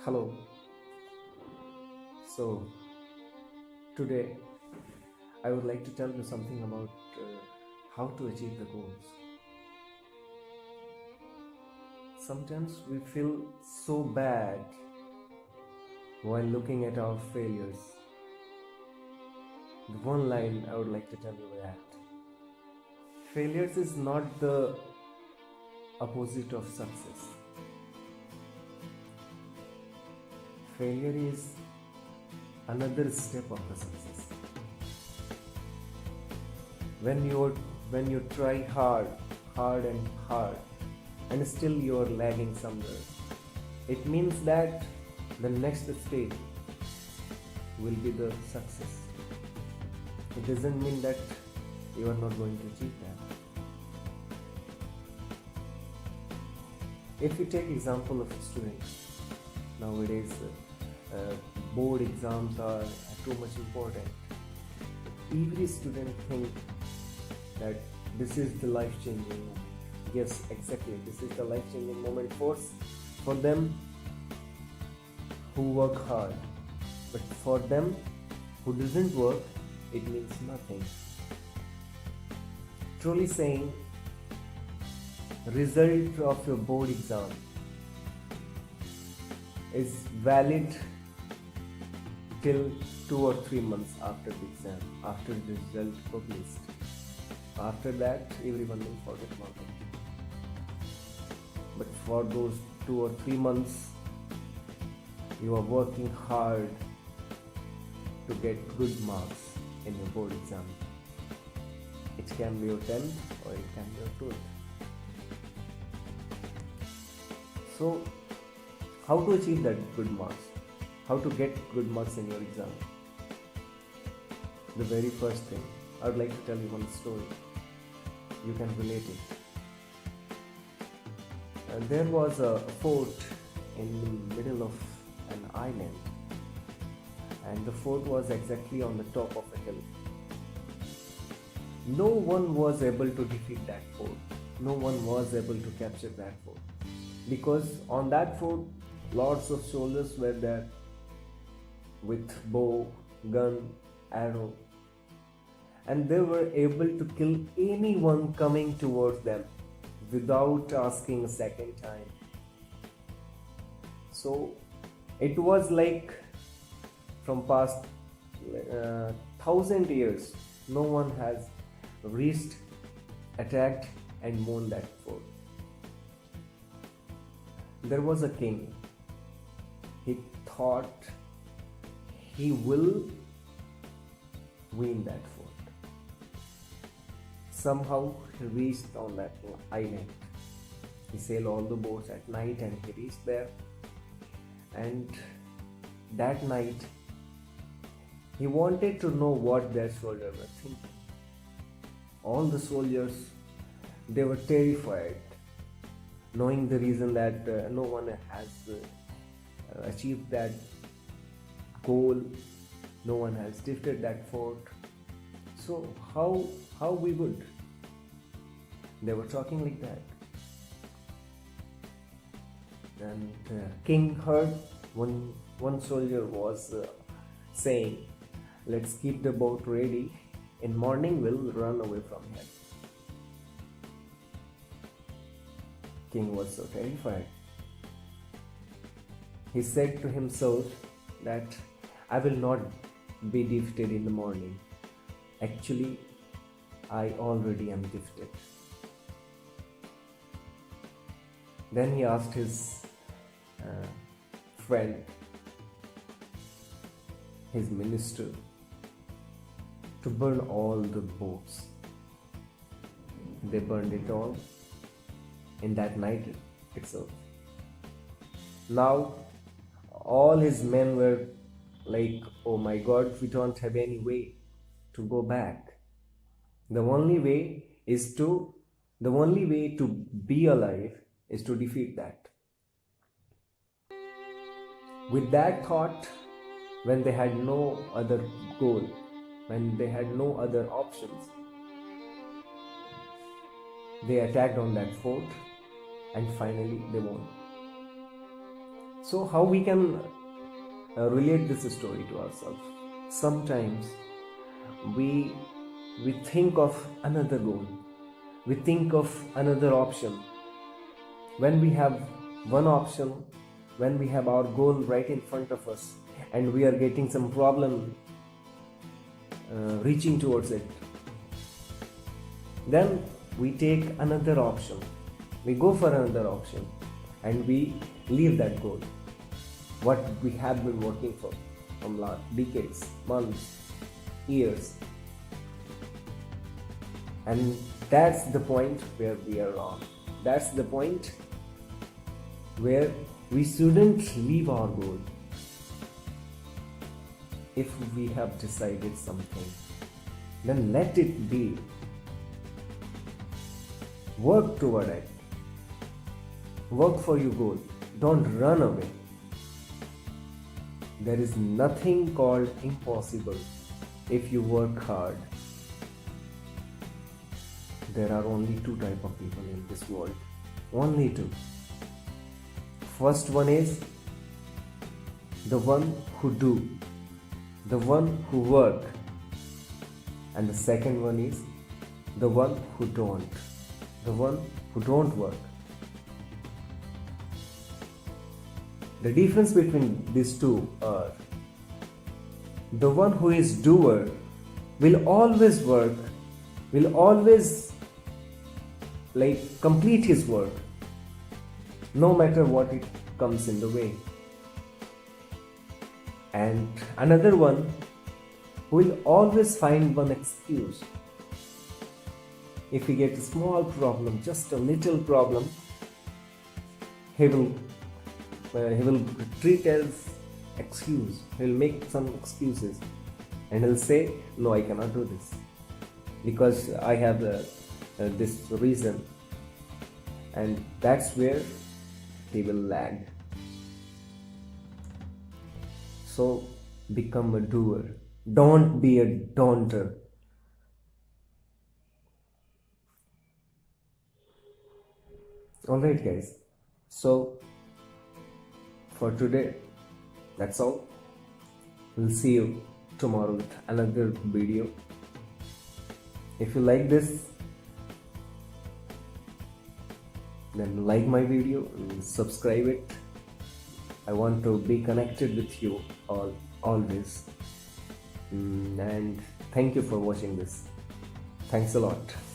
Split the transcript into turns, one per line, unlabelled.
Hello. So, today I would like to tell you something about how to achieve the goals. Sometimes we feel so bad while looking at our failures. The one line I would like to tell you that failures is not the opposite of success. Failure is another step of the success. When you try hard and still you are lagging somewhere, it means that the next stage will be the success. It doesn't mean that you are not going to achieve that. If you take example of students, nowadays board exams are too much important. Every student think that this is the life-changing moment. Yes, exactly. This is the life-changing moment for them who work hard. But for them who doesn't work, it means nothing. Truly saying, result of your board exam is valid till 2 or 3 months after the exam, after the result published. After that, everyone will forget about it. But for those 2 or 3 months, you are working hard to get good marks in your board exam. It can be your 10th or it can be your 12th. So, how to achieve that good marks? How to get good marks in your exam? The very first thing, I would like to tell you one story. You can relate it. There was a fort in the middle of an island, and the fort was exactly on the top of a hill. No one was able to defeat that fort. No one was able to capture that fort, because on that fort lots of soldiers were there with bow, gun, arrow, and they were able to kill anyone coming towards them without asking a second time. So it was like from past 1,000 years, no one has reached, attacked and won that fort. There was a king. He thought he will win that fort. Somehow he reached on that island. He sailed all the boats at night and he reached there. And that night he wanted to know what their soldiers were thinking. All the soldiers, they were terrified, knowing the reason that no one has achieved that goal, no one has defeated that fort. So how we would? They were talking like that. And king heard one soldier was saying, "Let's keep the boat ready. In morning we'll run away from here." King was so terrified. He said to himself that I will not be defeated in the morning. Actually, I already am defeated. Then he asked his friend, his minister, to burn all the boats. They burned it all in that night itself. Now all his men were like, "Oh my God, we don't have any way to go back. The only way to be alive is to defeat that." With that thought, when they had no other goal, when they had no other options, they attacked on that fort and finally they won. So how we can relate this story to ourselves? Sometimes we think of another goal, we think of another option. When we have one option, when we have our goal right in front of us, and we are getting some problem reaching towards it, then we take another option, we go for another option, and we leave that goal, what we have been working for from last decades, months, years. And that's the point where we are wrong. That's the point where we shouldn't leave our goal. If we have decided something, then let it be. Work toward it. Work for your goal. Don't run away. There is nothing called impossible if you work hard. There are only two types of people in this world. Only two. First one is the one who do, the one who work. And the second one is the one who don't, the one who don't work. The difference between these two are, the one who is doer will always work, will always complete his work, no matter what it comes in the way. And another one who will always find one excuse. If he gets a small problem, just a little problem, he will treat as excuse. He'll make some excuses and he'll say, no, I cannot do this because I have this reason. And that's where he will lag. So become a doer. Don't be a daunter. Alright guys, so for today, that's all. We'll see you tomorrow with another video. If you like this, then like my video and subscribe it. I want to be connected with you all always. And thank you for watching this. Thanks a lot.